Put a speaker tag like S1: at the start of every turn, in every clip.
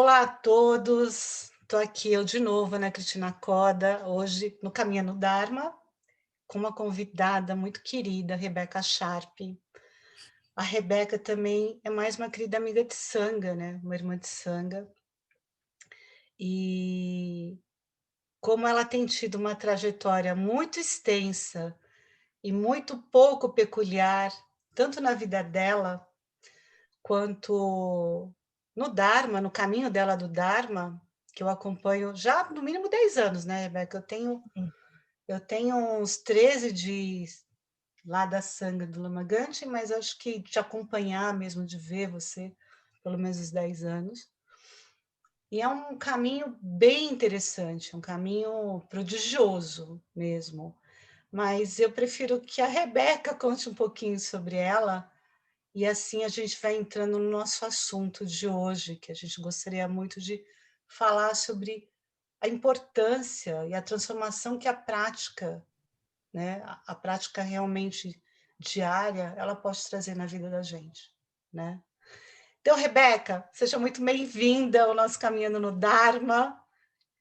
S1: Olá a todos, estou aqui eu de novo, né, Cristina Coda, hoje no Caminho no Dharma, com uma convidada muito querida, Rebeca Sharp. A Rebeca também é mais uma querida amiga de Sangha, né, uma irmã de Sangha, e como ela tem tido uma trajetória muito extensa e muito pouco peculiar, tanto na vida dela, quanto no Dharma, no caminho dela do Dharma, que eu acompanho já no mínimo 10 anos, né, Rebeca?
S2: Sim.
S1: Eu tenho uns 13 de lá da Sangha do Lama Ganchen, mas acho que de acompanhar mesmo, de ver você, pelo menos uns 10 anos. E é um caminho bem interessante, um caminho prodigioso mesmo. Mas eu prefiro que a Rebeca conte um pouquinho sobre ela, e assim a gente vai entrando no nosso assunto de hoje, que a gente gostaria muito de falar sobre a importância e a transformação que a prática, né, a prática realmente diária, ela pode trazer na vida da gente, né. Então, Rebeca, seja muito bem-vinda ao nosso Caminhando no Dharma,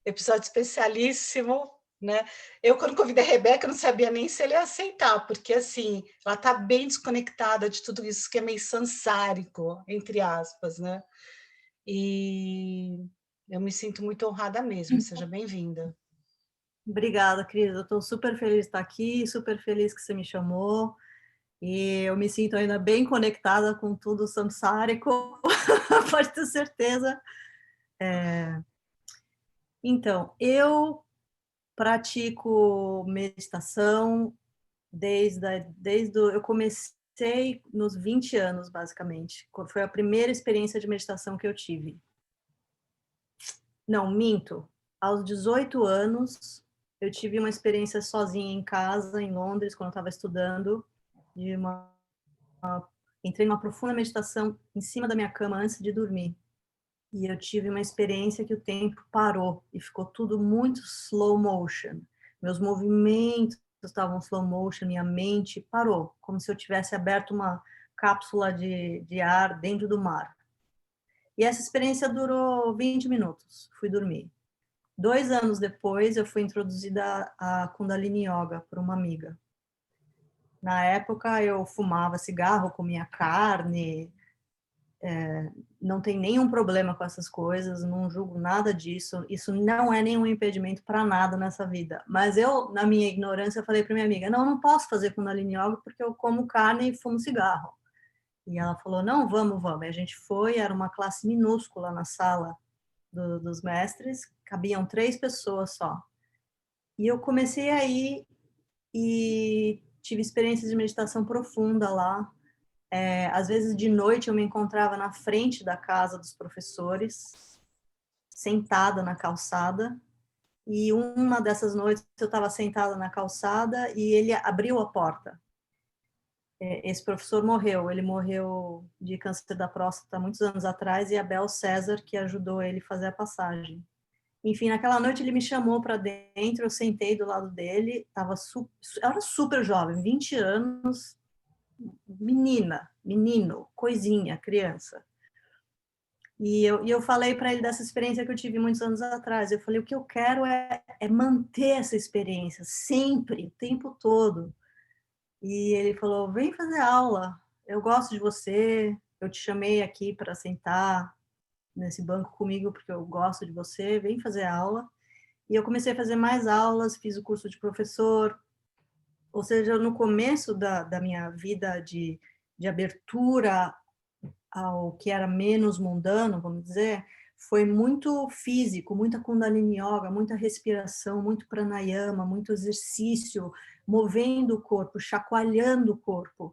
S1: episódio especialíssimo, né. Eu, quando convidei a Rebeca, eu não sabia nem se ele ia aceitar, porque, assim, ela está bem desconectada de tudo isso que é meio "sansárico", entre aspas, né. E eu me sinto muito honrada mesmo, seja bem-vinda.
S2: Obrigada, Cris. Eu estou super feliz de estar aqui, super feliz que você me chamou. E eu me sinto ainda bem conectada com tudo samsárico, pode ter certeza. Então, eu pratico meditação eu comecei nos 20 anos, basicamente. Foi a primeira experiência de meditação que eu tive. Não, minto. Aos 18 anos, eu tive uma experiência sozinha em casa, em Londres, quando eu estava estudando, de uma entrei numa profunda meditação em cima da minha cama antes de dormir. E eu tive uma experiência que o tempo parou e ficou tudo muito slow motion. Meus movimentos estavam slow motion, minha mente parou, como se eu tivesse aberto uma cápsula de ar dentro do mar. E essa experiência durou 20 minutos. Fui dormir. 2 anos depois, eu fui introduzida a Kundalini Yoga por uma amiga. Na época, eu fumava cigarro, comia carne, não tem nenhum problema com essas coisas, não julgo nada disso, isso não é nenhum impedimento para nada nessa vida. Mas eu, na minha ignorância, falei para minha amiga, não posso fazer Kundalini Yoga porque eu como carne e fumo cigarro. E ela falou, não, vamos. E a gente foi, era uma classe minúscula na sala dos mestres, cabiam 3 pessoas só. E eu comecei aí e tive experiências de meditação profunda lá. Às vezes de noite eu me encontrava na frente da casa dos professores, sentada na calçada. E uma dessas noites eu estava sentada na calçada e ele abriu a porta. Esse professor morreu, ele morreu de câncer da próstata muitos anos atrás, e a Bel César que ajudou ele a fazer a passagem. Enfim, naquela noite ele me chamou para dentro, eu sentei do lado dele, eu era super jovem, 20 anos, menino, coisinha, criança. E eu falei para ele dessa experiência que eu tive muitos anos atrás. Eu falei, o que eu quero é manter essa experiência, sempre, o tempo todo. E ele falou, vem fazer aula, eu gosto de você, eu te chamei aqui para sentar nesse banco comigo porque eu gosto de você, vem fazer aula. E eu comecei a fazer mais aulas, fiz o curso de professor, ou seja, no começo da minha vida de abertura ao que era menos mundano, vamos dizer, foi muito físico, muita Kundalini Yoga, muita respiração, muito pranayama, muito exercício, movendo o corpo, chacoalhando o corpo.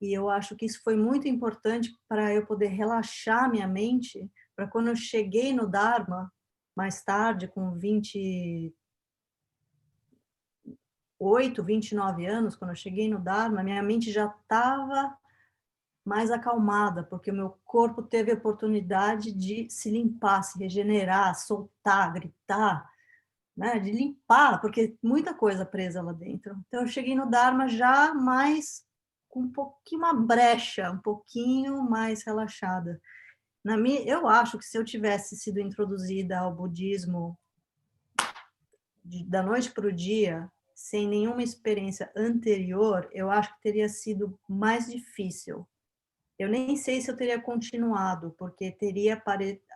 S2: E eu acho que isso foi muito importante para eu poder relaxar minha mente, para quando eu cheguei no Dharma, mais tarde, com 29 anos, quando eu cheguei no Dharma, minha mente já estava mais acalmada, porque o meu corpo teve a oportunidade de se limpar, se regenerar, soltar, gritar, né, de limpar, porque muita coisa presa lá dentro. Então eu cheguei no Dharma já mais com um pouquinho uma brecha, um pouquinho mais relaxada. eu acho que se eu tivesse sido introduzida ao budismo da noite para o dia, sem nenhuma experiência anterior, eu acho que teria sido mais difícil. Eu nem sei se eu teria continuado, porque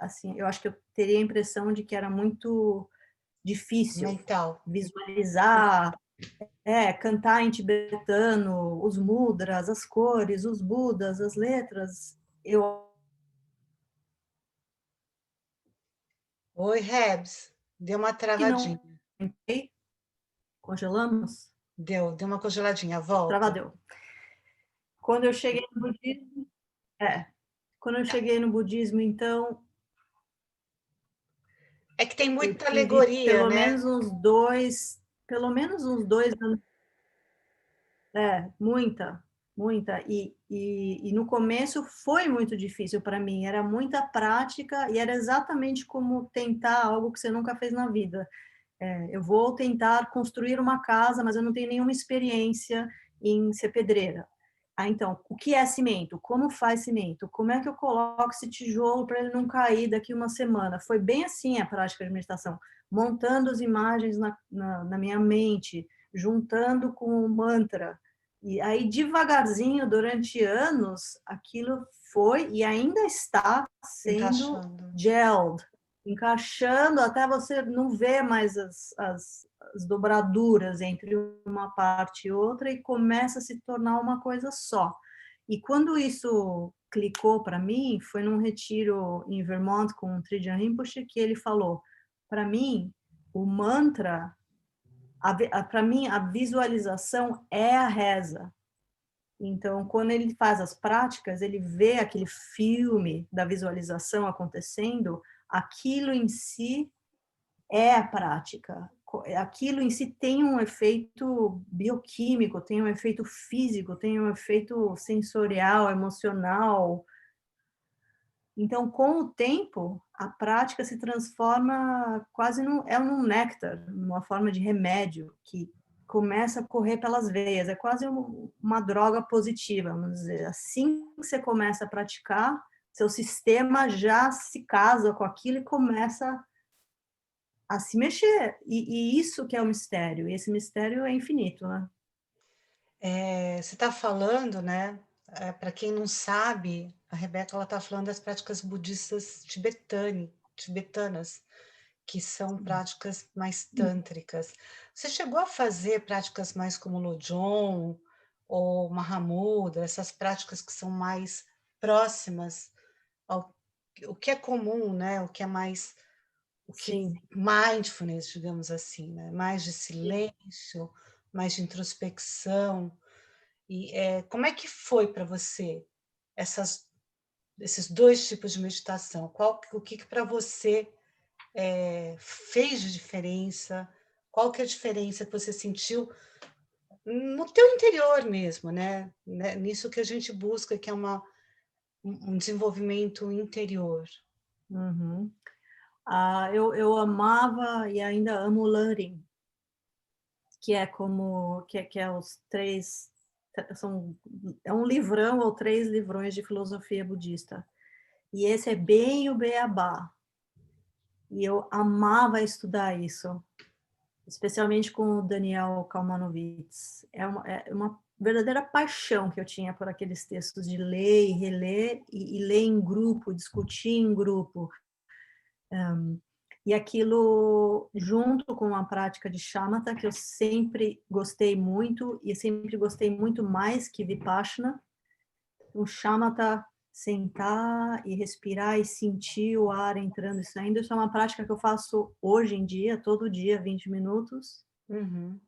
S2: assim, eu acho que eu teria a impressão de que era muito difícil
S1: Mental.
S2: visualizar, cantar em tibetano, os mudras, as cores, os budas, as letras. Eu
S1: Oi, Rebs. Deu uma
S2: que não
S1: travadinha.
S2: congelamos,
S1: Deu uma congeladinha. Volta.
S2: travadeu. Quando eu cheguei no budismo, é, quando eu cheguei no budismo, então
S1: É que tem
S2: eu
S1: muita
S2: tive
S1: alegoria, né?
S2: pelo menos uns 2 anos, muita, muita. E no começo foi muito difícil para mim, era muita prática e era exatamente como tentar algo que você nunca fez na vida. Eu vou tentar construir uma casa, mas eu não tenho nenhuma experiência em ser pedreira. Então, o que é cimento? Como faz cimento? Como é que eu coloco esse tijolo para ele não cair daqui uma semana? Foi bem assim a prática de meditação, montando as imagens na minha mente, juntando com o mantra. E aí, devagarzinho, durante anos, aquilo foi e ainda está sendo
S1: Encaixando.
S2: gelled, encaixando até você não ver mais as dobraduras entre uma parte e outra e começa a se tornar uma coisa só. E quando isso clicou para mim, foi num retiro em Vermont com o Trijang Rinpoche que ele falou, para mim, o mantra, para mim, a visualização é a reza. Então, quando ele faz as práticas, ele vê aquele filme da visualização acontecendo, aquilo em si é a prática. Aquilo em si tem um efeito bioquímico, tem um efeito físico, tem um efeito sensorial, emocional. Então, com o tempo, a prática se transforma quase num néctar, numa forma de remédio que começa a correr pelas veias. É quase uma droga positiva, vamos dizer. Assim que você começa a praticar, seu sistema já se casa com aquilo e começa a se mexer. E isso que é o mistério. E esse mistério é infinito, né?
S1: Você está falando, né? Para quem não sabe, a Rebeca ela está falando das práticas budistas tibetanas, que são práticas mais tântricas. Você chegou a fazer práticas mais como Lojong ou Mahamudra, essas práticas que são mais próximas ao o que é comum, né? O que é mais o que
S2: Sim.
S1: mindfulness, digamos assim, né? Mais de silêncio, mais de introspecção. E como é que foi para você essas, esses dois tipos de meditação? O que para você fez de diferença? Qual que é a diferença que você sentiu no teu interior mesmo, né? Nisso que a gente busca, que é um desenvolvimento interior.
S2: Uhum. Eu amava e ainda amo o Learning, que é que é os três, é um livrão ou 3 livrões de filosofia budista. E esse é bem o beabá. E eu amava estudar isso, especialmente com o Daniel Kalmanovitz. É uma verdadeira paixão que eu tinha por aqueles textos de ler e reler e ler em grupo, discutir em grupo. E aquilo, junto com a prática de shamatha, que eu sempre gostei muito, e sempre gostei muito mais que Vipassana, o shamatha, sentar e respirar e sentir o ar entrando e saindo, isso é uma prática que eu faço hoje em dia, todo dia, 20 minutos.
S1: Uhum.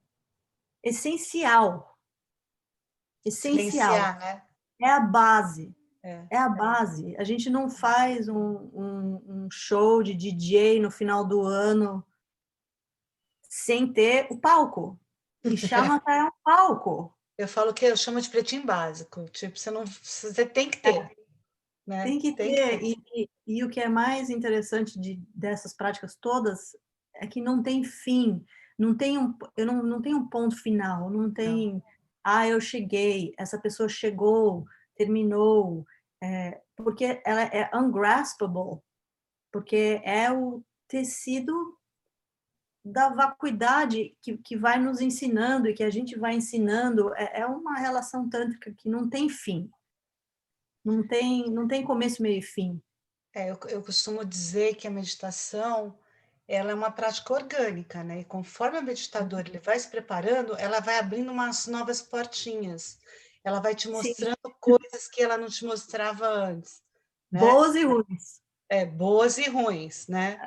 S2: Essencial, essencial.
S1: Silenciar, né?
S2: É a base.
S1: É.
S2: É a base. A gente não faz um show de DJ no final do ano sem ter o palco. E shamatha é um palco.
S1: Eu falo que eu chamo de pretinho básico, tipo, você tem que ter, né?
S2: Tem que
S1: Tem que
S2: ter.
S1: ter.
S2: E o que é mais interessante dessas práticas todas é que não tem fim. Não tem um ponto final. Não
S1: Não.
S2: tem, eu cheguei, essa pessoa chegou, terminou. porque ela é ungraspable, porque é o tecido da vacuidade que vai nos ensinando e que a gente vai ensinando. É uma relação tântrica que não tem fim, não tem começo, meio e fim.
S1: Eu costumo dizer que a meditação, ela é uma prática orgânica, né? E conforme o meditador ele vai se preparando, ela vai abrindo umas novas portinhas. Ela vai te
S2: Sim,
S1: mostrando coisas que ela não te mostrava antes, né?
S2: boas e ruins.
S1: Boas e ruins, né?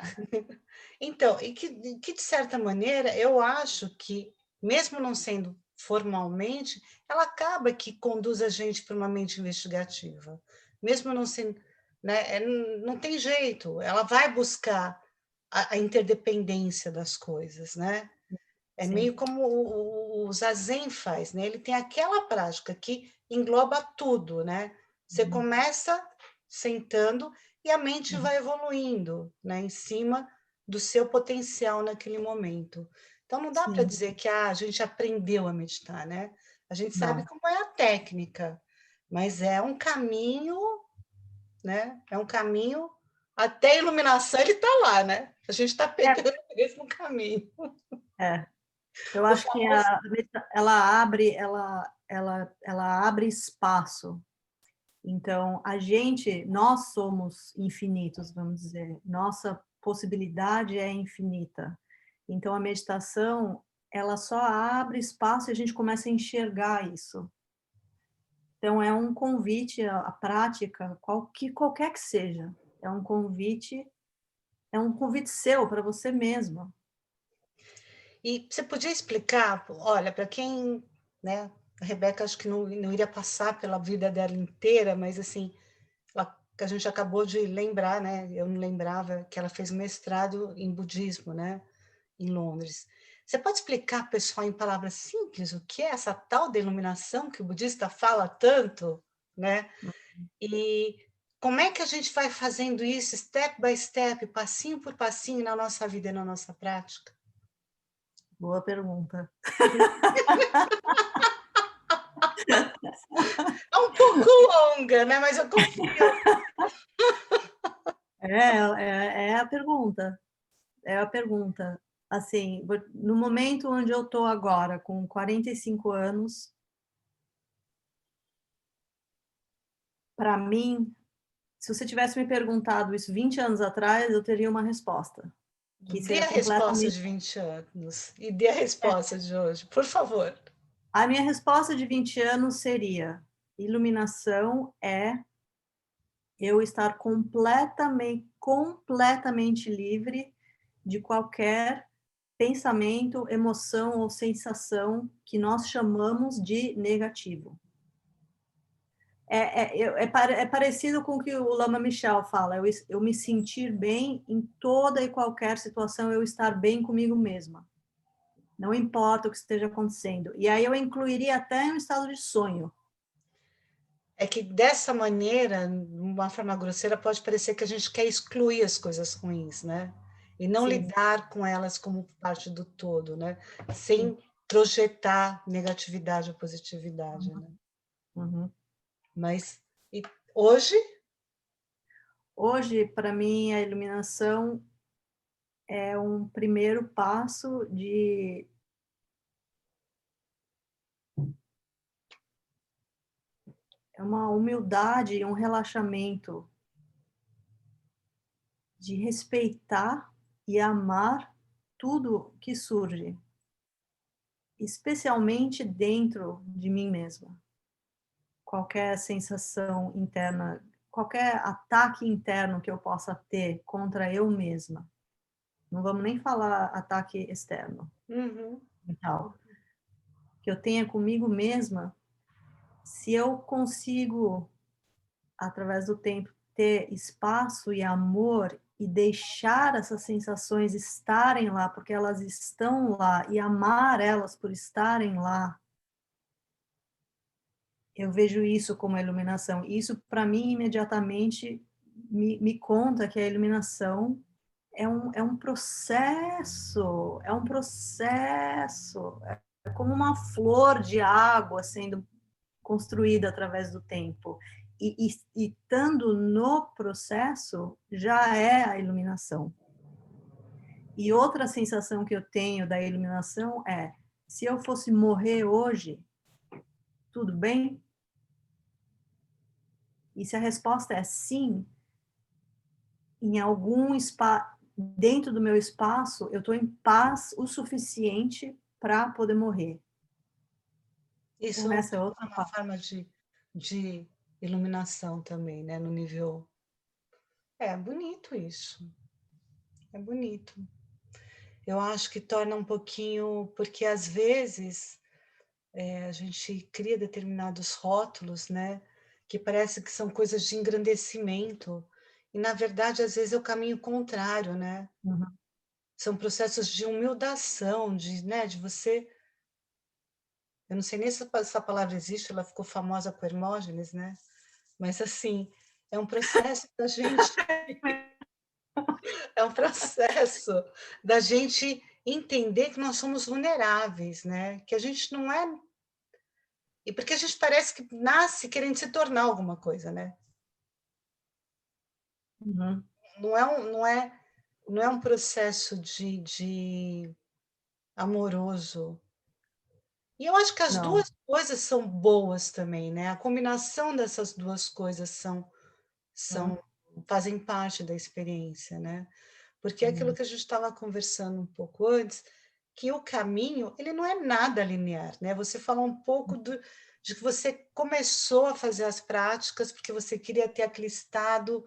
S1: Então, de certa maneira, eu acho que, mesmo não sendo formalmente, ela acaba que conduz a gente para uma mente investigativa. Mesmo não sendo, né? Não tem jeito, ela vai buscar a interdependência das coisas, né? É
S2: Sim.
S1: meio como o Zazen faz, né? Ele tem aquela prática que engloba tudo, né? Você
S2: Uhum.
S1: começa sentando e a mente
S2: Uhum.
S1: vai evoluindo, né? Em cima do seu potencial naquele momento. Então não dá para
S2: Sim,
S1: dizer que a gente aprendeu a meditar, né? A gente sabe
S2: não.
S1: como é a técnica, mas é um caminho, né? É um caminho até a iluminação ele está lá, né? A gente está pegando o mesmo caminho.
S2: É. Eu
S1: O
S2: acho que
S1: famoso
S2: ela abre espaço. Então, nós somos infinitos, vamos dizer. Nossa possibilidade é infinita. Então, a meditação, ela só abre espaço e a gente começa a enxergar isso. Então, é um convite à prática, qualquer que seja. É um convite seu para você mesmo.
S1: E você podia explicar, olha, para quem, né, a Rebeca acho que não iria passar pela vida dela inteira, mas assim, que a gente acabou de lembrar, né? Eu não lembrava que ela fez mestrado em budismo, né, em Londres. Você pode explicar, pessoal, em palavras simples, o que é essa tal de iluminação que o budista fala tanto, né? E como é que a gente vai fazendo isso step by step, passinho por passinho na nossa vida e na nossa prática?
S2: Boa pergunta.
S1: É um pouco longa, né? Mas eu confio.
S2: É a pergunta. É a pergunta. Assim, no momento onde eu estou agora, com 45 anos, para mim, se você tivesse me perguntado isso 20 anos atrás, eu teria uma resposta, que
S1: Dê
S2: seria
S1: a resposta
S2: completamente.
S1: de 20 anos e dê a resposta de hoje, por favor.
S2: A minha resposta de 20 anos seria: iluminação é eu estar completamente livre de qualquer pensamento, emoção ou sensação que nós chamamos de negativo. É parecido com o que o Lama Michel fala, eu me sentir bem em toda e qualquer situação, eu estar bem comigo mesma. Não importa o que esteja acontecendo. E aí eu incluiria até um estado de sonho.
S1: É que dessa maneira, de uma forma grosseira, pode parecer que a gente quer excluir as coisas ruins, né? E não
S2: Sim,
S1: lidar com elas como parte do todo, né?
S2: sim.
S1: Sem projetar negatividade ou positividade,
S2: Uhum.
S1: né?
S2: Uhum.
S1: Mas hoje,
S2: Hoje, para mim, a iluminação é um primeiro passo de é uma humildade, um relaxamento, de respeitar e amar tudo que surge, especialmente dentro de mim mesma. Qualquer sensação interna, qualquer ataque interno que eu possa ter contra eu mesma. Não vamos nem falar ataque externo,
S1: uhum,
S2: mental. Que eu tenha comigo mesma, se eu consigo, através do tempo, ter espaço e amor e deixar essas sensações estarem lá, porque elas estão lá, e amar elas por estarem lá, eu vejo isso como a iluminação. Isso, para mim, imediatamente me conta que a iluminação é um processo, é como uma flor de água sendo construída através do tempo. e estando no processo, já é a iluminação. E outra sensação que eu tenho da iluminação é, se eu fosse morrer hoje, tudo bem? E se a resposta é sim, em algum espaço, dentro do meu espaço, eu estou em paz o suficiente para poder morrer.
S1: Isso
S2: Então, essa é
S1: é
S2: outra
S1: uma
S2: parte.
S1: forma de iluminação também, né, no nível. É bonito isso, é bonito. Eu acho que torna um pouquinho, porque às vezes a gente cria determinados rótulos, né, que parece que são coisas de engrandecimento, e na verdade às vezes é o caminho contrário, né?
S2: Uhum.
S1: São processos de humildação, de, né, de você. Eu não sei nem se essa palavra existe, ela ficou famosa com Hermógenes, né? Mas assim, é um processo da gente, é um processo da gente entender que nós somos vulneráveis, né? Que a gente não é. E porque a gente parece que nasce querendo se tornar alguma coisa, né?
S2: Uhum.
S1: Não é um processo de amoroso. E eu acho que as
S2: Não.
S1: duas coisas são boas também, né? A combinação dessas duas coisas
S2: Uhum.
S1: são fazem parte da experiência, né? Porque é aquilo
S2: Uhum.
S1: que a gente estava conversando um pouco antes, que o caminho, ele não é nada linear, né? Você falou um pouco de que você começou a fazer as práticas porque você queria ter aquele estado,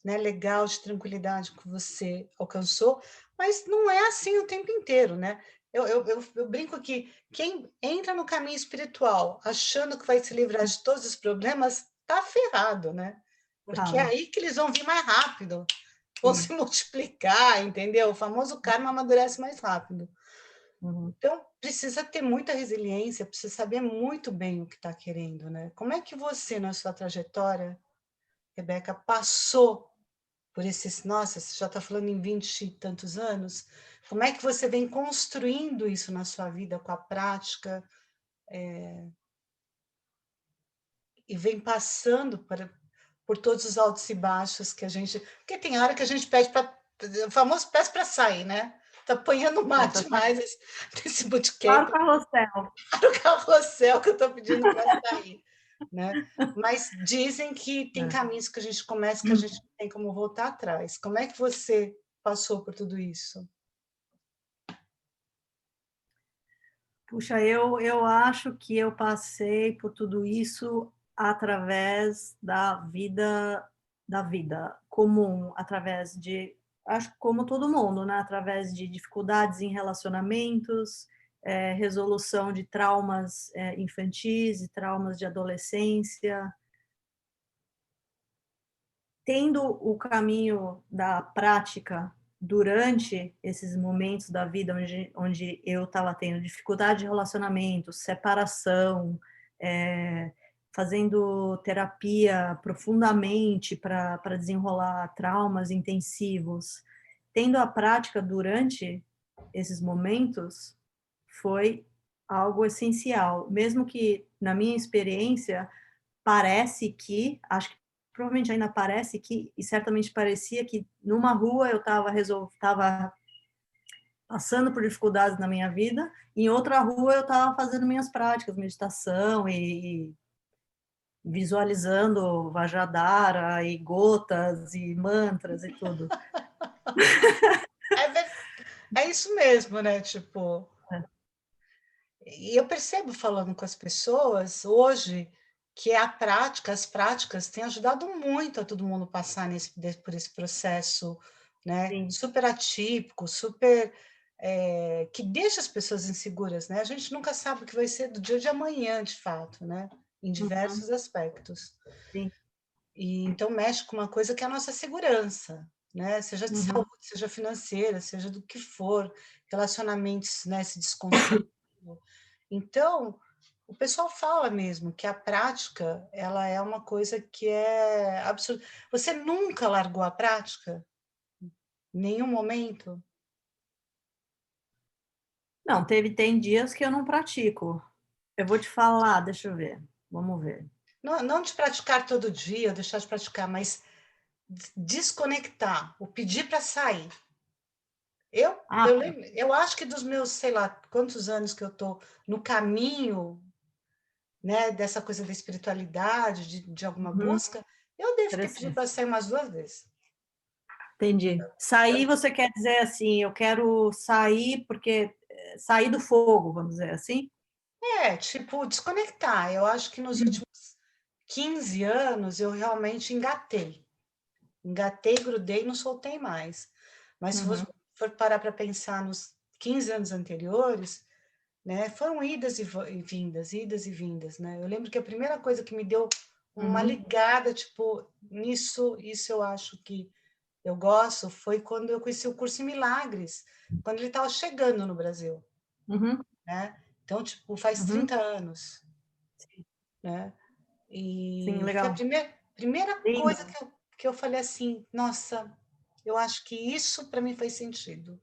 S1: né, legal de tranquilidade que você alcançou, mas não é assim o tempo inteiro, né? Eu brinco que quem entra no caminho espiritual achando que vai se livrar de todos os problemas, tá ferrado, né? Porque é
S2: Errado.
S1: aí que eles vão vir mais rápido, vão se
S2: Sim.
S1: multiplicar, entendeu? O famoso karma amadurece mais rápido.
S2: Uhum.
S1: Então, precisa ter muita resiliência, precisa saber muito bem o que está querendo, né? Como é que você, na sua trajetória, Rebeca, passou por esses, nossa, você já está falando em 20 e tantos anos, como é que você vem construindo isso na sua vida com a prática e vem passando por todos os altos e baixos que a gente. Porque tem hora que a gente pede para. O famoso pede para sair, né? Está apanhando
S2: É,
S1: mar
S2: tá
S1: demais esse
S2: claro
S1: bootcamp
S2: para você.
S1: para o carrossel que eu estou pedindo para sair. Né? Mas dizem que tem
S2: É.
S1: caminhos que a gente começa que a gente não tem como voltar atrás. Como é que você passou por tudo isso?
S2: Puxa, eu acho que eu passei por tudo isso através da vida comum, através de, acho que como todo mundo, né? Através de dificuldades em relacionamentos, resolução de traumas infantis e traumas de adolescência, tendo o caminho da prática durante esses momentos da vida onde eu estava tendo dificuldade de relacionamento, separação, fazendo terapia profundamente para desenrolar traumas intensivos, tendo a prática durante esses momentos foi algo essencial, mesmo que na minha experiência parece que, acho que provavelmente ainda parece que, e certamente parecia que numa rua eu estava passando por dificuldades na minha vida, e em outra rua eu estava fazendo minhas práticas, meditação e visualizando Vajradhara e gotas e mantras e tudo.
S1: É, é isso mesmo, né? Tipo,
S2: É,
S1: e eu percebo falando com as pessoas hoje que a prática, as práticas têm ajudado muito a todo mundo passar por esse processo, né?
S2: sim.
S1: Super atípico, super que deixa as pessoas inseguras, né? A gente nunca sabe o que vai ser do dia de amanhã, de fato, né? Em
S2: Uhum,
S1: diversos aspectos.
S2: sim.
S1: E então mexe com uma coisa que é a nossa segurança, né? Seja de
S2: Uhum,
S1: saúde, seja financeira, seja do que for, relacionamentos, né? Se desconstruindo. Então, o pessoal fala mesmo que a prática, ela é uma coisa que é absurda. Você nunca largou a prática? Em nenhum momento?
S2: não, tem dias que eu não pratico. Eu vou te falar, deixa eu ver, vamos ver.
S1: não de praticar todo dia, ou deixar de praticar, mas desconectar, o pedir para sair.
S2: Ah,
S1: Eu acho que dos meus, sei lá, quantos anos que eu estou no caminho, né, dessa coisa da espiritualidade, de alguma
S2: uhum,
S1: busca, eu devo ter pedido
S2: interessante.
S1: para sair umas 2 vezes.
S2: Entendi. Sair, você quer dizer assim, eu quero sair porque sair do fogo, vamos dizer assim?
S1: É, tipo, desconectar. Eu acho que nos
S2: Uhum.
S1: últimos 15 anos eu realmente engatei. Engatei, grudei e não soltei mais. Mas se você
S2: Uhum.
S1: for parar para pensar nos 15 anos anteriores, né, foram idas e vindas, né? Eu lembro que a primeira coisa que me deu uma
S2: Uhum.
S1: ligada, tipo, nisso, isso eu acho que eu gosto, foi quando eu conheci o curso em Milagres, quando ele estava chegando no Brasil,
S2: Uhum.
S1: né? Então, tipo, faz
S2: Uhum.
S1: 30 anos,
S2: Sim,
S1: né?
S2: sim,
S1: E foi a
S2: legal.
S1: primeira
S2: Lindo.
S1: coisa que eu falei assim, nossa, eu acho que isso para mim faz sentido.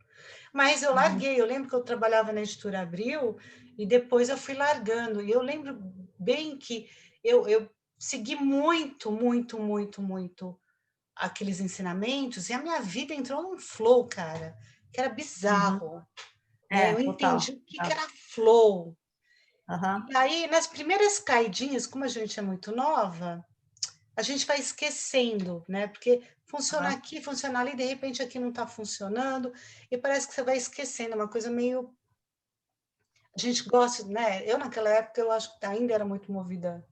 S1: Mas eu
S2: Uhum.
S1: larguei, eu lembro que eu trabalhava na Editora Abril e depois eu fui largando. E eu lembro bem que eu segui muito, muito, muito, muito aqueles ensinamentos e a minha vida entrou num flow, cara, que era
S2: Uhum.
S1: bizarro, né?
S2: É,
S1: Eu
S2: total.
S1: entendi o que
S2: Tá.
S1: era flow.
S2: Aham.
S1: E aí, nas primeiras caidinhas, como a gente é muito nova, a gente vai esquecendo, né? Porque funciona
S2: Aham.
S1: aqui, funciona ali, de repente aqui não está funcionando, e parece que você vai esquecendo, é uma coisa meio. A gente gosta, né? Eu, naquela época, eu acho que ainda era muito movida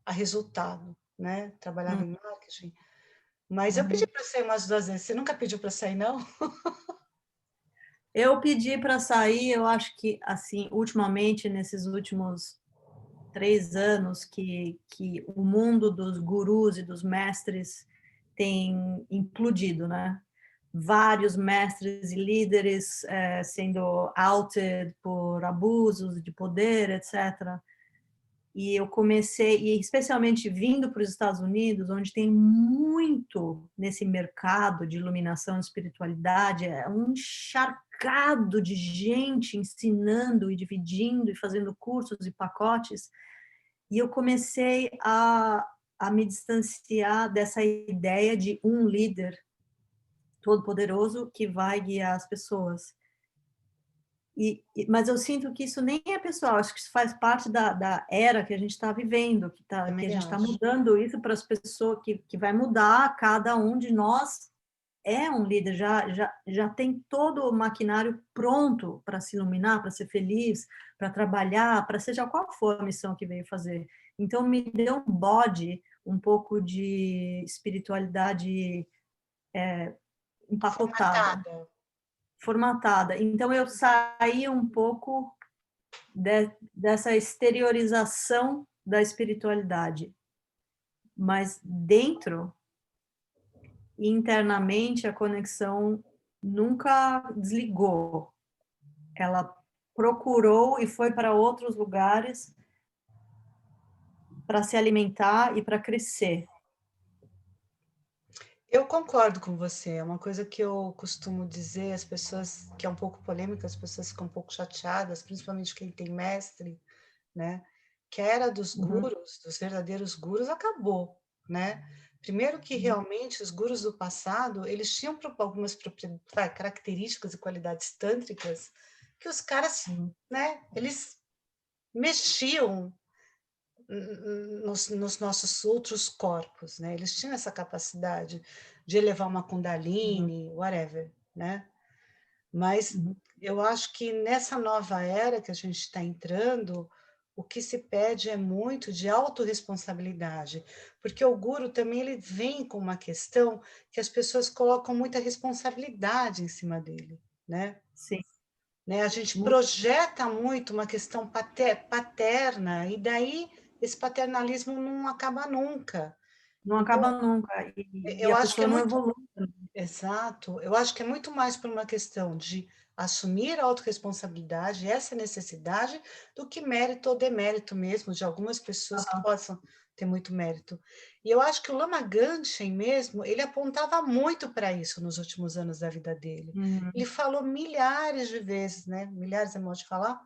S1: a resultado, né? Trabalhava
S2: Uhum.
S1: em marketing. Mas eu pedi
S2: Uhum.
S1: para sair umas 2 vezes. Você nunca pediu para sair, não?
S2: Eu pedi para sair, eu acho que, assim, ultimamente, nesses últimos 3 anos, que o mundo dos gurus e dos mestres tem implodido, né? Vários mestres e líderes sendo outed por abusos de poder, etc. E eu comecei, e especialmente vindo para os Estados Unidos, onde tem muito nesse mercado de iluminação e espiritualidade, é um encharcado de gente ensinando e dividindo e fazendo cursos e pacotes, e eu comecei a me distanciar dessa ideia de um líder todo-poderoso que vai guiar as pessoas. Mas eu sinto que isso nem é pessoal, acho que isso faz parte da era que a gente está vivendo, que a
S1: Também
S2: gente está
S1: acho.
S2: mudando isso para as pessoas, que vai mudar, cada um de nós é um líder, já tem todo o maquinário pronto para se iluminar, para ser feliz, para trabalhar, para seja qual for a missão que veio fazer. Então, me deu um bode, um pouco de espiritualidade empacotada,
S1: Formatada.
S2: formatada. Então, eu saí um pouco dessa exteriorização da espiritualidade, mas dentro, internamente, a conexão nunca desligou. Ela procurou e foi para outros lugares para se alimentar e para crescer.
S1: Eu concordo com você. É uma coisa que eu costumo dizer, as pessoas, que é um pouco polêmica, as pessoas ficam um pouco chateadas, principalmente quem tem mestre, né? Que a era dos
S2: Uhum,
S1: gurus, dos verdadeiros gurus, acabou, né? Primeiro que
S2: uhum,
S1: realmente os gurus do passado, eles tinham algumas características e qualidades tântricas que os caras,
S2: uhum,
S1: né? Eles mexiam nos nossos outros corpos, né? Eles tinham essa capacidade de elevar uma
S2: uhum,
S1: Kundalini, whatever, né? Mas
S2: uhum,
S1: eu acho que nessa nova era que a gente está entrando, o que se pede é muito de autorresponsabilidade, porque o guru também ele vem com uma questão que as pessoas colocam muita responsabilidade em cima dele, né?
S2: sim,
S1: A gente
S2: muito,
S1: projeta muito uma questão paterna, e daí esse paternalismo não acaba nunca.
S2: não acaba
S1: Então,
S2: nunca, e
S1: eu
S2: a
S1: acho que é
S2: pessoa não
S1: muito.
S2: evolui.
S1: Exato. Eu acho que é muito mais por uma questão de assumir a autorresponsabilidade, essa necessidade, do que mérito ou demérito mesmo de algumas pessoas que possam ter muito mérito. E eu acho que o Lama Gantchen mesmo, ele apontava muito para isso nos últimos anos da vida dele.
S2: Uhum,
S1: Ele falou milhares de vezes, né? Milhares é modo de falar,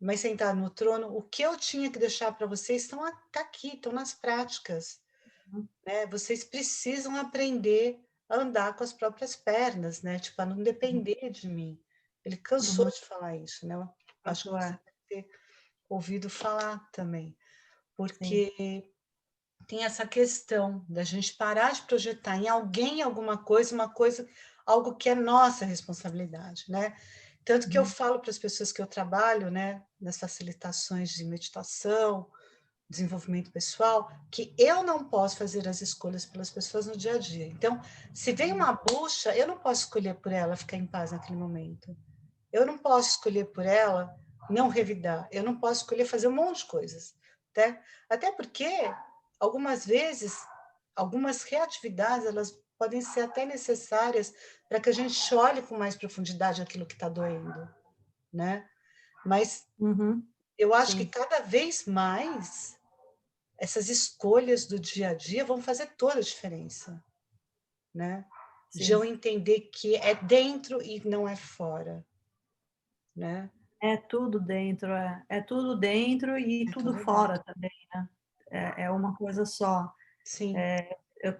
S1: mas sentar no trono, o que eu tinha que deixar para vocês tá aqui, estão nas práticas,
S2: Uhum.
S1: né, vocês precisam aprender a andar com as próprias pernas, né, tipo, a não depender de mim. Ele cansou
S2: Uhum.
S1: de falar isso, né, eu acho
S2: Isso
S1: que você
S2: é,
S1: deve ter ouvido falar também,
S2: sim.
S1: porque tem essa questão da gente parar de projetar em alguém alguma coisa, uma coisa, algo que é nossa responsabilidade, né. Tanto que eu
S2: Uhum.
S1: falo para as pessoas que eu trabalho, né, nas facilitações de meditação, desenvolvimento pessoal, que eu não posso fazer as escolhas pelas pessoas no dia a dia. Então, se vem uma bucha, eu não posso escolher por ela ficar em paz naquele momento. Eu não posso escolher por ela não revidar. Eu não posso escolher fazer um monte de coisas. Até porque, algumas vezes, algumas reatividades, elas podem ser até necessárias para que a gente olhe com mais profundidade aquilo que está doendo, né? Mas
S2: Uhum.
S1: eu acho que
S2: Sim,
S1: cada vez mais essas escolhas do dia a dia vão fazer toda a diferença, né? De eu
S2: sim.
S1: entender que é dentro e não é fora, né?
S2: É tudo dentro, é tudo dentro e
S1: É
S2: tudo
S1: tudo
S2: fora
S1: dentro.
S2: também, né. É uma coisa só.
S1: Sim.
S2: Eu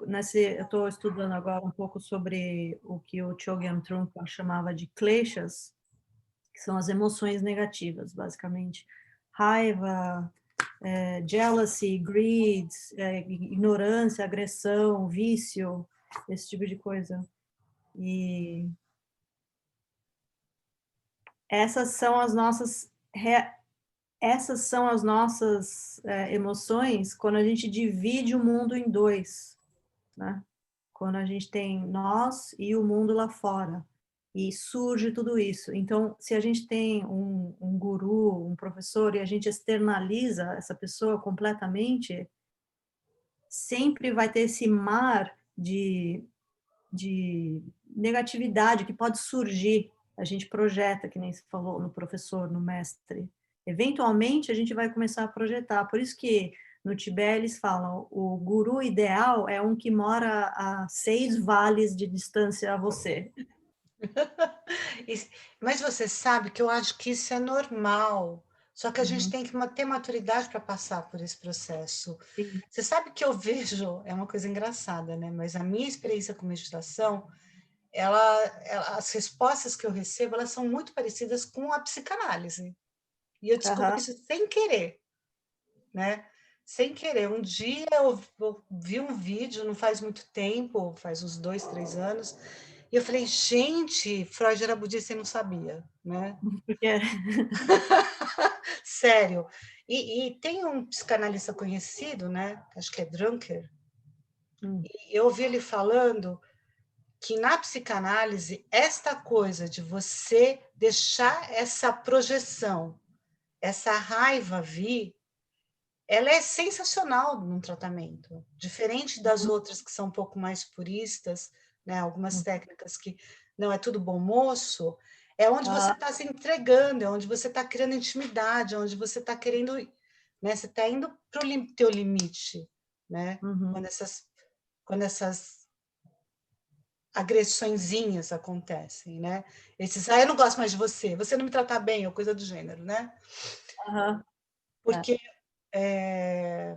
S2: estou estudando agora um pouco sobre o que o Chogyam Trungpa chamava de kleshas, que são as emoções negativas, basicamente. Raiva, jealousy, greed, ignorância, agressão, vício, esse tipo de coisa. E essas são as nossas essas são as nossas, emoções quando a gente divide o mundo em 2, né. Quando a gente tem nós e o mundo lá fora, e surge tudo isso. Então, se a gente tem um guru, um professor, e a gente externaliza essa pessoa completamente, sempre vai ter esse mar de negatividade que pode surgir. A gente projeta, que nem você falou, no professor, no mestre. Eventualmente, a gente vai começar a projetar. Por isso que no Tibete eles falam, o guru ideal é um que mora a 6 vales de distância a você.
S1: Is Mas você sabe que eu acho que isso é normal, só que a gente
S2: Uhum,
S1: tem que ter maturidade para passar por esse processo.
S2: sim.
S1: Você sabe que eu vejo é uma coisa engraçada, né, mas a minha experiência com meditação, as respostas que eu recebo, elas são muito parecidas com a psicanálise, e eu descobri
S2: Aham.
S1: isso sem querer, né, sem querer. Um dia eu vi um vídeo, não faz muito tempo, faz uns 2, 3 anos, e eu falei: "Gente, Freud era budista e não sabia", né.
S2: Porque
S1: Sério. E tem um psicanalista conhecido, né, acho que é Drucker,
S2: hum,
S1: e eu ouvi ele falando que na psicanálise, esta coisa de você deixar essa projeção, essa raiva vir, ela é sensacional num tratamento, diferente das
S2: uhum,
S1: outras que são um pouco mais puristas, né, algumas
S2: hum.
S1: técnicas que não é tudo bom moço, é onde você
S2: Aham.
S1: está se entregando, é onde você está criando intimidade, é onde você está querendo, né, você está indo para o teu limite, né,
S2: Uhum.
S1: quando essas agressõezinhas acontecem, né, esses: "Ah, eu não gosto mais de você, você não me trata bem", ou coisa do gênero, né,
S2: Aham. É.
S1: porque, eh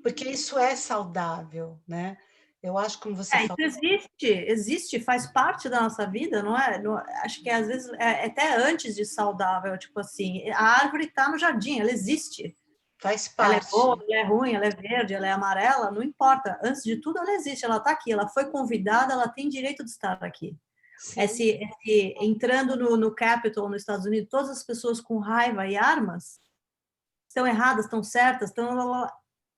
S1: porque isso é saudável, né. Eu acho, como você
S2: Isso
S1: falou,
S2: existe, faz parte da nossa vida, não é? Acho que às vezes é até antes de saudável, tipo assim, a árvore está no jardim, ela existe.
S1: faz
S2: Ela é boa,
S1: parte.
S2: ela é ruim, ela é verde, ela é amarela, não importa. Antes de tudo, ela existe, ela está aqui, ela foi convidada, ela tem direito de estar aqui.
S1: Sim,
S2: Entrando no Capitol, nos Estados Unidos, todas as pessoas com raiva e armas estão erradas, estão certas, estão.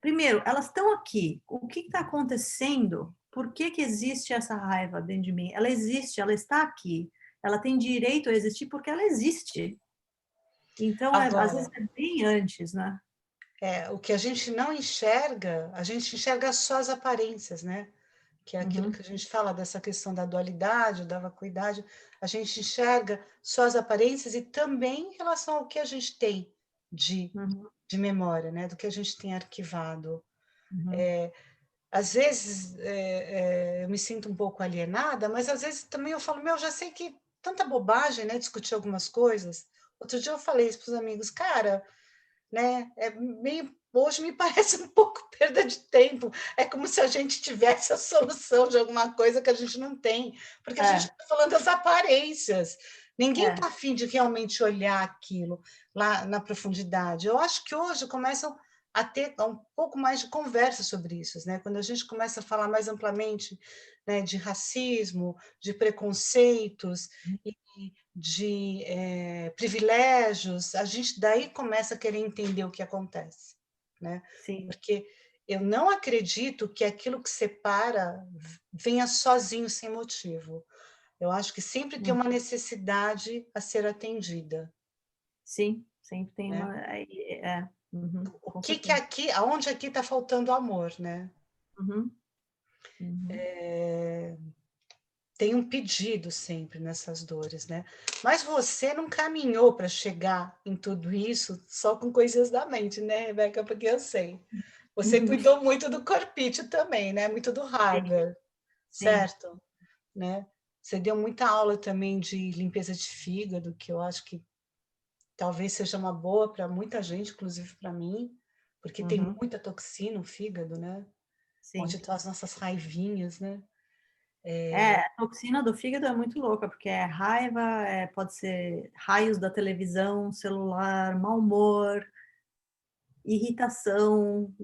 S2: Primeiro, elas estão aqui. O que está acontecendo? Por que existe essa raiva dentro de mim? Ela existe, ela está aqui. Ela tem direito a existir porque ela existe. Então, às vezes
S1: agora,
S2: é bem antes, né?
S1: o que a gente não enxerga, a gente enxerga só as aparências, né, que é aquilo
S2: Uhum,
S1: que a gente fala dessa questão da dualidade, da vacuidade, a gente enxerga só as aparências e também em relação ao que a gente tem de
S2: uhum,
S1: de memória, né, do que a gente tem arquivado.
S2: uhum.
S1: Às vezes, eu me sinto um pouco alienada, mas às vezes também eu falo: "Meu, já sei que tanta bobagem, né, discutir algumas coisas. Outro dia eu falei isso para os amigos, cara, né, hoje me parece um pouco perda de tempo, é como se a gente tivesse a solução de alguma coisa que a gente não tem, porque a gente
S2: É,
S1: está falando das aparências, ninguém
S2: é,
S1: está afim de realmente olhar aquilo lá na profundidade. Eu acho que hoje começam a ter um pouco mais de conversa sobre isso, né? Quando a gente começa a falar mais amplamente, né, de racismo, de preconceitos e de privilégios, a gente daí começa a querer entender o que acontece, né?
S2: sim.
S1: Porque eu não acredito que aquilo que separa venha sozinho, sem motivo. Eu acho que sempre tem
S2: Hum,
S1: uma necessidade a ser atendida,
S2: sim, sempre tem
S1: né?
S2: uma. Uhum,
S1: O
S2: com
S1: que que
S2: certeza.
S1: aqui, aonde aqui está faltando amor, né?
S2: Uhum, uhum,
S1: Tem um pedido sempre nessas dores, né? Mas você não caminhou para chegar em tudo isso só com coisas da mente, né, Rebeca? Porque eu sei. Você
S2: uhum,
S1: cuidou muito do corpício também, né? Muito do
S2: sim,
S1: hardware,
S2: sim.
S1: certo? Né? Você deu muita aula também de limpeza de fígado, que eu acho que talvez seja uma boa para muita gente, inclusive para mim, porque tem
S2: Uhum,
S1: muita toxina no fígado, né? Onde
S2: sim.
S1: estão as nossas raivinhas, né?
S2: A toxina do fígado é muito louca, porque é raiva, pode ser raios da televisão, celular, mau humor, irritação,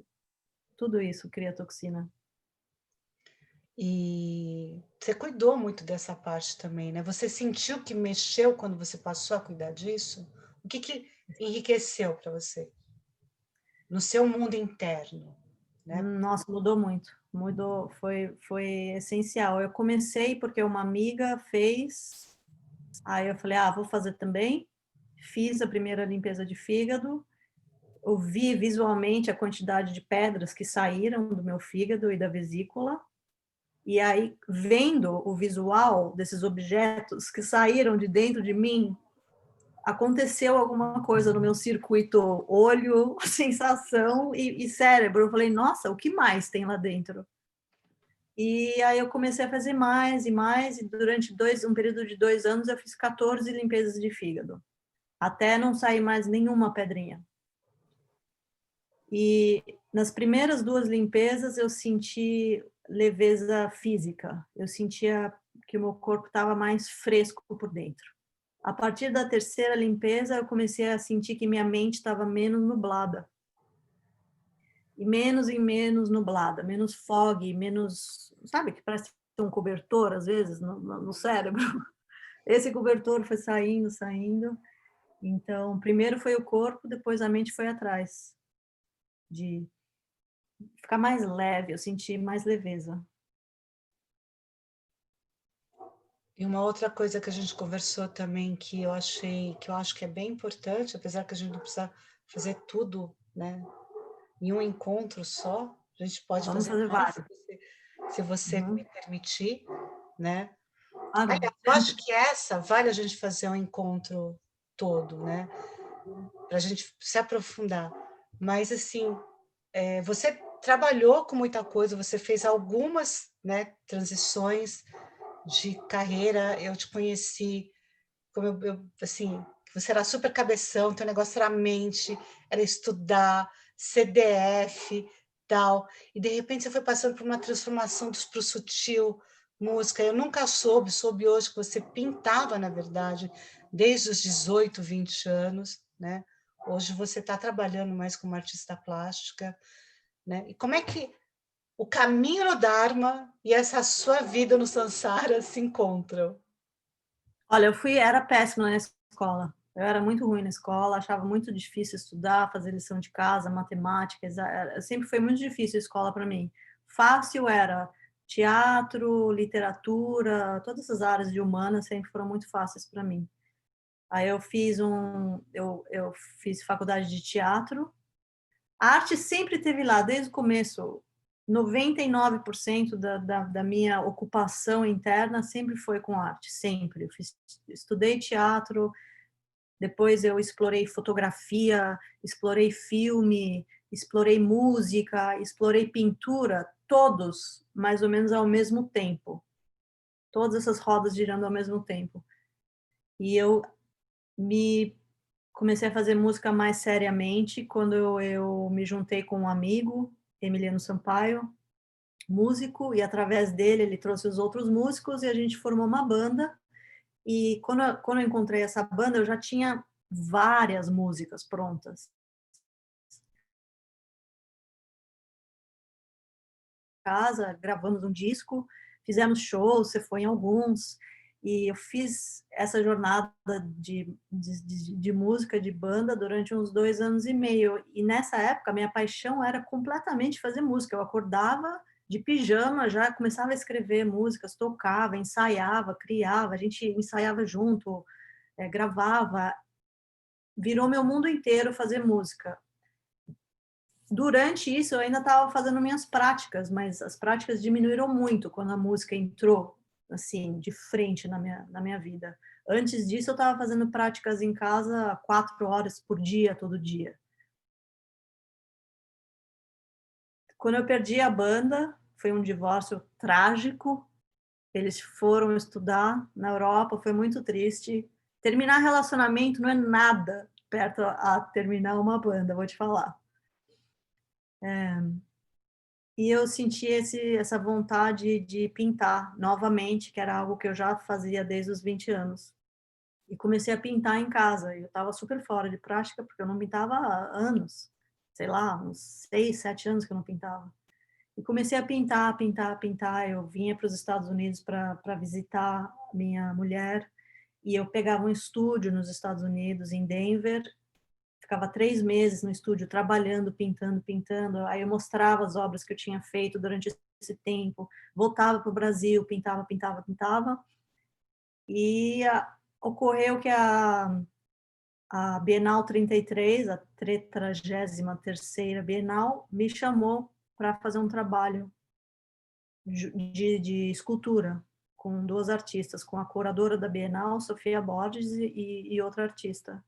S2: tudo isso cria toxina.
S1: E você cuidou muito dessa parte também, né? Você sentiu que mexeu quando você passou a cuidar disso? O que que enriqueceu para você no seu mundo interno, né?
S2: Nossa, mudou muito. Mudou, foi essencial. Eu comecei porque uma amiga fez, aí eu falei, vou fazer também. Fiz a primeira limpeza de fígado, eu vi visualmente a quantidade de pedras que saíram do meu fígado e da vesícula, e aí, vendo o visual desses objetos que saíram de dentro de mim, aconteceu alguma coisa no meu circuito olho, sensação e cérebro. Eu falei, nossa, o que mais tem lá dentro? E aí eu comecei a fazer mais e mais, e durante um período de 2 anos, eu fiz 14 limpezas de fígado, até não sair mais nenhuma pedrinha. E nas primeiras 2 limpezas eu senti leveza física, eu sentia que o meu corpo estava mais fresco por dentro. A partir da terceira limpeza, eu comecei a sentir que minha mente estava menos nublada. E menos nublada, menos fog, menos, sabe, que parece um cobertor, às vezes, no cérebro. Esse cobertor foi saindo, saindo. Então, primeiro foi o corpo, depois a mente foi atrás, de ficar mais leve, eu senti mais leveza.
S1: E uma outra coisa que a gente conversou também que eu achei, que eu acho que é bem importante, apesar que a gente não precisa fazer tudo, né, em um encontro só, a gente pode
S2: Vamos
S1: fazer
S2: fazer
S1: mais,
S2: vários.
S1: se você me
S2: Uhum.
S1: permitir, né?
S2: Claro.
S1: Eu acho que essa vale a gente fazer um encontro todo, né? Para a gente se aprofundar. Mas assim, você trabalhou com muita coisa, você fez algumas, né, transições de carreira. Eu te conheci como assim, você era super cabeção, teu negócio era mente, era estudar, CDF, tal. E de repente você foi passando por uma transformação para o sutil, música. Eu nunca soube hoje que você pintava, na verdade, desde os 18, 20 anos, né? Hoje você está trabalhando mais como artista plástica, né? E como é que o caminho no Dharma e essa sua vida no Sansara se encontram?
S2: Olha, era péssima na escola. Eu era muito ruim na escola, achava muito difícil estudar, fazer lição de casa, matemática, sempre foi muito difícil a escola para mim. Fácil era teatro, literatura, todas essas áreas de humanas sempre foram muito fáceis para mim. Aí eu fiz faculdade de teatro. A arte sempre teve lá, desde o começo. 99% da minha ocupação interna sempre foi com arte, sempre. Estudei teatro, depois eu explorei fotografia, explorei filme, explorei música, explorei pintura, todos mais ou menos ao mesmo tempo. Todas essas rodas girando ao mesmo tempo. E eu me comecei a fazer música mais seriamente quando eu me juntei com um amigo, Emiliano Sampaio, músico, e através dele ele trouxe os outros músicos e a gente formou uma banda. E quando eu encontrei essa banda, eu já tinha várias músicas prontas. Casa, gravamos um disco, fizemos shows, você foi em alguns, e eu fiz essa jornada de música, de banda, durante uns 2 anos e meio. E nessa época, minha paixão era completamente fazer música. Eu acordava de pijama, já começava a escrever músicas, tocava, ensaiava, criava, a gente ensaiava junto, gravava. Virou meu mundo inteiro fazer música. Durante isso, eu ainda estava fazendo minhas práticas, mas as práticas diminuíram muito quando a música entrou, assim, de frente na minha vida. Antes disso, eu estava fazendo práticas em casa 4 horas por dia, todo dia. Quando eu perdi a banda, foi um divórcio trágico. Eles foram estudar na Europa, foi muito triste. Terminar relacionamento não é nada perto a terminar uma banda, vou te falar. E eu senti essa vontade de pintar novamente, que era algo que eu já fazia desde os 20 anos. E comecei a pintar em casa. Eu estava super fora de prática, porque eu não pintava há anos. Sei lá, uns 6, 7 anos que eu não pintava. E comecei a pintar, pintar, pintar. Eu vinha para os Estados Unidos para visitar minha mulher. E eu pegava um estúdio nos Estados Unidos, em Denver, ficava 3 meses no estúdio trabalhando, pintando, pintando. Aí eu mostrava as obras que eu tinha feito durante esse tempo, voltava para o Brasil, pintava, pintava, pintava. E ocorreu que a Bienal 33, a 33ª Bienal, me chamou para fazer um trabalho de escultura com 2 artistas, com a curadora da Bienal, Sofia Borges, e outra artista.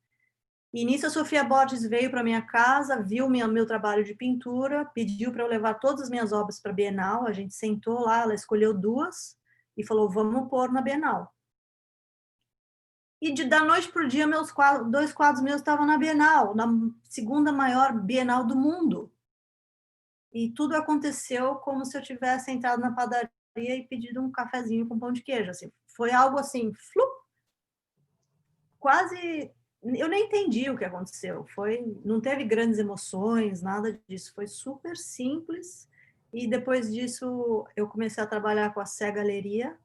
S2: E nisso a Sofia Borges veio para minha casa, viu meu trabalho de pintura, pediu para eu levar todas as minhas obras para a Bienal. A gente sentou lá, ela escolheu 2 e falou: vamos pôr na Bienal. E da noite para o dia, 2 quadros meus estavam na Bienal, na segunda maior Bienal do mundo. E tudo aconteceu como se eu tivesse entrado na padaria e pedido um cafezinho com pão de queijo. Assim, foi algo assim, quase. Eu nem entendi o que aconteceu. Não teve grandes emoções, nada disso. Foi super simples. E depois disso, eu comecei a trabalhar com a Sé Galeria,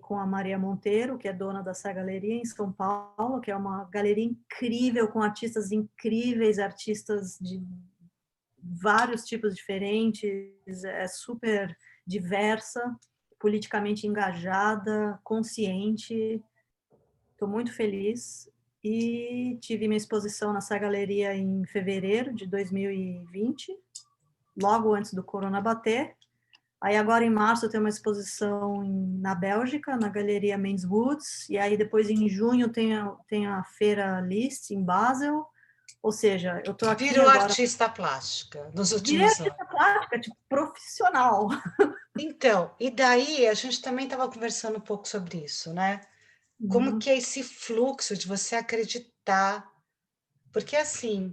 S2: com a Maria Monteiro, que é dona da Sé Galeria em São Paulo, que é uma galeria incrível, com artistas incríveis, artistas de vários tipos diferentes, é super diversa, politicamente engajada, consciente. Estou muito feliz. E tive minha exposição nessa galeria em fevereiro de 2020, logo antes do corona bater. Aí agora em março eu tenho uma exposição na Bélgica, na Galeria Men's Woods, e aí depois em junho tem a Feira Liszt em Basel. Ou seja, eu estou aqui
S1: Virou
S2: agora.
S1: artista plástica nos
S2: Virei
S1: últimos anos.
S2: artista plástica, tipo, profissional.
S1: Então, e daí a gente também estava conversando um pouco sobre isso, né? Como
S2: Uhum,
S1: que é esse fluxo de você acreditar? Porque assim,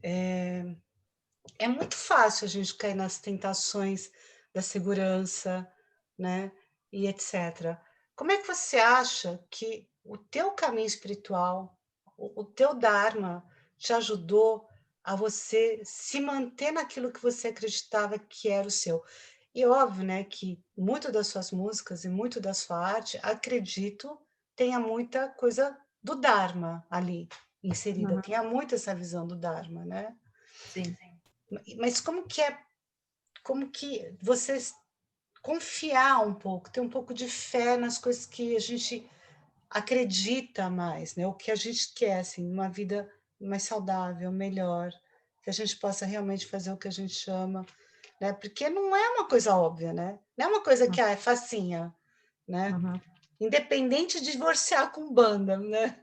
S1: é muito fácil a gente cair nas tentações da segurança, né? E etc. Como é que você acha que o teu caminho espiritual, o teu Dharma, te ajudou a você se manter naquilo que você acreditava que era o seu? E óbvio, né, que muito das suas músicas e muito da sua arte, acredito, tenha muita coisa do Dharma ali inserida,
S2: uhum,
S1: tenha muito essa visão do Dharma, né?
S2: sim.
S1: Mas como que você confiar um pouco, ter um pouco de fé nas coisas que a gente acredita mais, né? O que a gente quer, assim, uma vida mais saudável, melhor, que a gente possa realmente fazer o que a gente ama, né? Porque não é uma coisa óbvia, né? Não é uma coisa que é facinha, né?
S2: Uhum,
S1: Independente de divorciar com banda, né?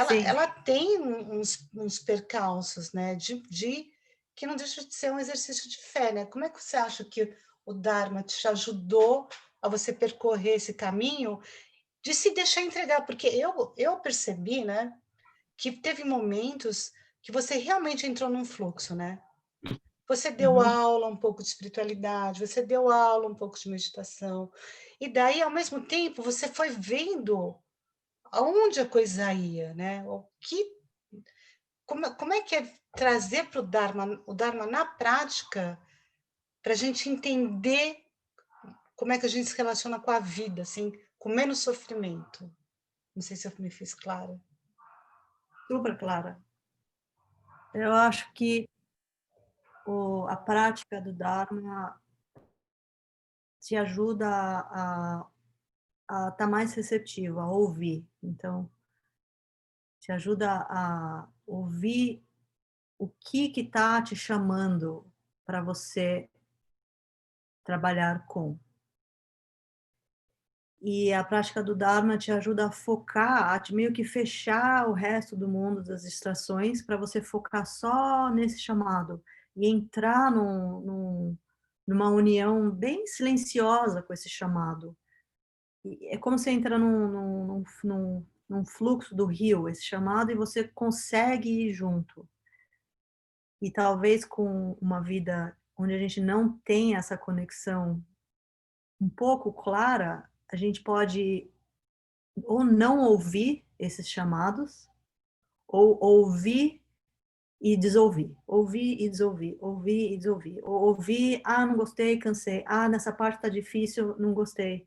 S2: sim.
S1: Ela tem uns percalços, né? De que não deixa de ser um exercício de fé, né? Como é que você acha que o Dharma te ajudou a você percorrer esse caminho de se deixar entregar? Porque eu percebi, né? que teve momentos que você realmente entrou num fluxo, né? Você deu
S2: Uhum.
S1: aula um pouco de espiritualidade, você deu aula um pouco de meditação, e daí, ao mesmo tempo, você foi vendo aonde a coisa ia, né? Como é que é trazer para o Dharma na prática, para a gente entender como é que a gente se relaciona com a vida, assim, com menos sofrimento. Não sei se eu me fiz clara.
S2: Super clara. Eu acho que a prática do Dharma te ajuda a estar mais receptivo, a ouvir. Então, te ajuda a ouvir o que está te chamando para você trabalhar com. E a prática do Dharma te ajuda a focar, a te meio que fechar o resto do mundo das distrações para você focar só nesse chamado e entrar numa união bem silenciosa com esse chamado. E é como você entra num fluxo do rio, esse chamado, e você consegue ir junto. E talvez com uma vida onde a gente não tem essa conexão um pouco clara, a gente pode ou não ouvir esses chamados, ou ouvir e desouvir, ouvir e desouvir, ouvir e desouvir, ou ouvir, não gostei, cansei, nessa parte tá difícil, não gostei.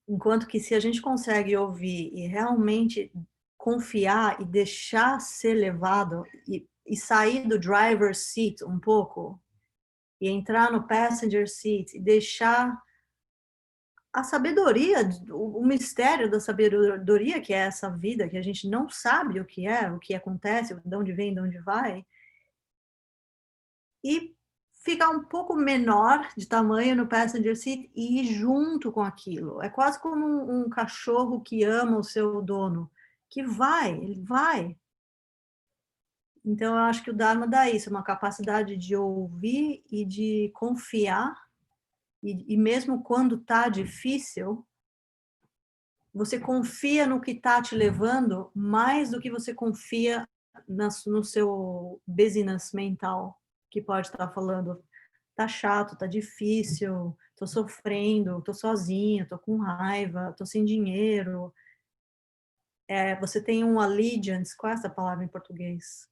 S2: Enquanto que se a gente consegue ouvir e realmente confiar e deixar ser levado e sair do driver's seat um pouco e entrar no passenger seat e deixar a sabedoria, o mistério da sabedoria que é essa vida, que a gente não sabe o que acontece, de onde vem, de onde vai, e ficar um pouco menor de tamanho no passenger seat e ir junto com aquilo. É quase como um cachorro que ama o seu dono, que ele vai. Então, eu acho que o Dharma dá isso, uma capacidade de ouvir e de confiar, e mesmo quando está difícil, você confia no que está te levando mais do que você confia no seu business mental, que pode estar falando, tá chato, tá difícil, tô sofrendo, tô sozinho, tô com raiva, tô sem dinheiro. Você tem um allegiance, qual é essa palavra em português?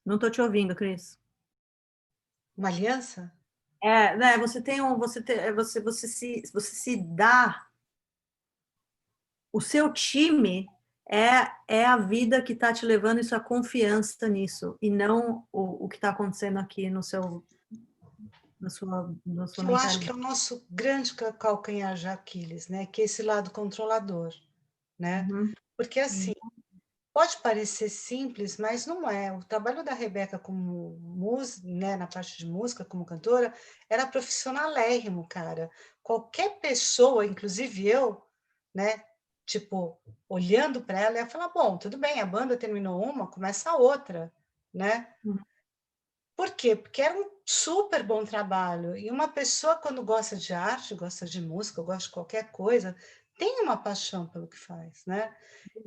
S2: Não tô te ouvindo, Cris.
S1: Uma aliança?
S2: Né, você tem você se dá, o seu time é a vida que está te levando isso, a confiança nisso, e não o que está acontecendo aqui na sua
S1: Que eu acho que é
S2: mentalidade.
S1: o nosso grande calcanhar de Aquiles, né? Que é esse lado controlador, né?
S2: Uhum,
S1: Porque assim,
S2: uhum,
S1: pode parecer simples, mas não é. O trabalho da Rebeca como música, né, na parte de música, como cantora, era profissionalérrimo, cara. Qualquer pessoa, inclusive eu, né, tipo, olhando para ela, ia falar: bom, tudo bem, a banda terminou uma, começa a outra, né?
S2: uhum,
S1: Por quê? Porque era um super bom trabalho. E uma pessoa, quando gosta de arte, gosta de música, gosta de qualquer coisa, tem uma paixão pelo que faz, né?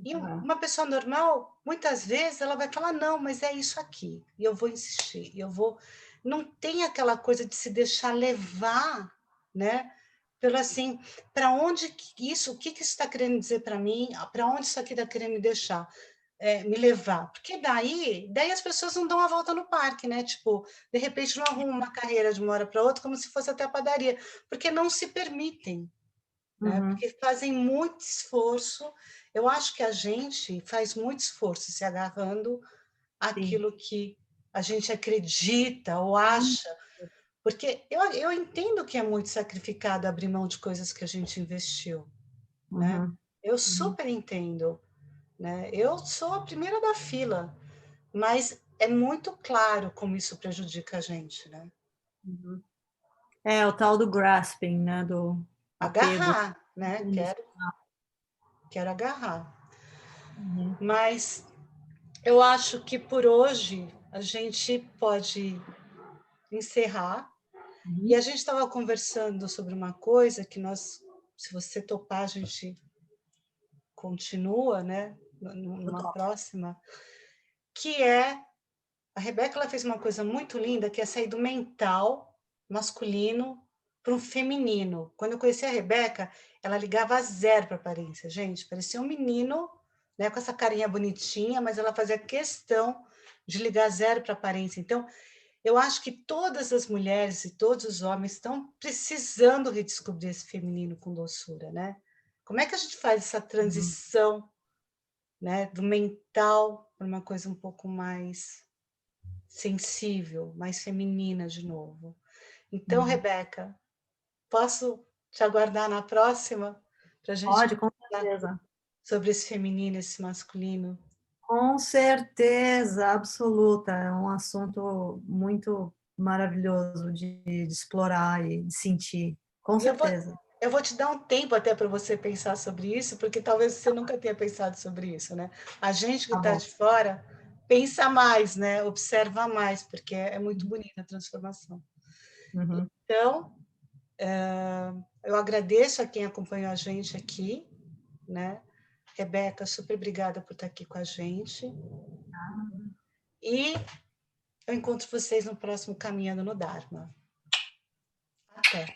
S1: E uma pessoa normal, muitas vezes, ela vai falar: não, mas é isso aqui, e eu vou insistir, e eu vou. Não tem aquela coisa de se deixar levar, né? Pelo assim, para onde isso, o que isso está querendo dizer para mim, para onde isso aqui está querendo me deixar, me levar. Porque daí as pessoas não dão a volta no parque, né? Tipo, de repente não arrumam uma carreira de uma hora para outra como se fosse até a padaria, porque não se permitem, né?
S2: uhum,
S1: Porque fazem muito esforço. Eu acho que a gente faz muito esforço se agarrando
S2: sim.
S1: àquilo que a gente acredita ou acha, porque eu entendo que é muito sacrificado abrir mão de coisas que a gente investiu, né?
S2: Uhum,
S1: Eu
S2: uhum,
S1: super entendo, né? Eu sou a primeira da fila, mas é muito claro como isso prejudica a gente, né?
S2: uhum. O tal do grasping, né, do apego.
S1: Agarrar, né? Quero agarrar.
S2: Uhum,
S1: Mas eu acho que por hoje a gente pode encerrar. E
S2: uhum,
S1: a gente estava conversando sobre uma coisa que nós se você topar, a gente continua, né, numa próxima, que é a Rebeca, ela fez uma coisa muito linda, que é sair do mental masculino para um feminino. Quando eu conheci a Rebeca, ela ligava zero para a aparência, gente, parecia um menino, né, com essa carinha bonitinha, mas ela fazia questão de ligar zero para a aparência. Então, eu acho que todas as mulheres e todos os homens estão precisando redescobrir esse feminino com doçura, né? Como é que a gente faz essa transição, né, do mental para uma coisa um pouco mais sensível, mais feminina de novo? Então, Rebeca, posso te aguardar na próxima para a gente
S2: Pode, com
S1: conversar
S2: certeza.
S1: sobre esse feminino, esse masculino?
S2: Com certeza, absoluta. É um assunto muito maravilhoso de explorar e de sentir. Com
S1: E
S2: certeza.
S1: eu vou te dar um tempo até para você pensar sobre isso, porque talvez você nunca tenha pensado sobre isso, né? A gente que
S2: Tá
S1: está
S2: bom.
S1: de fora pensa mais, né? Observa mais, porque é muito bonita a transformação.
S2: Uhum.
S1: Então, eu agradeço a quem acompanhou a gente aqui, né? Rebeca, super obrigada por estar aqui com a gente. E eu encontro vocês no próximo Caminhando no Dharma. Até!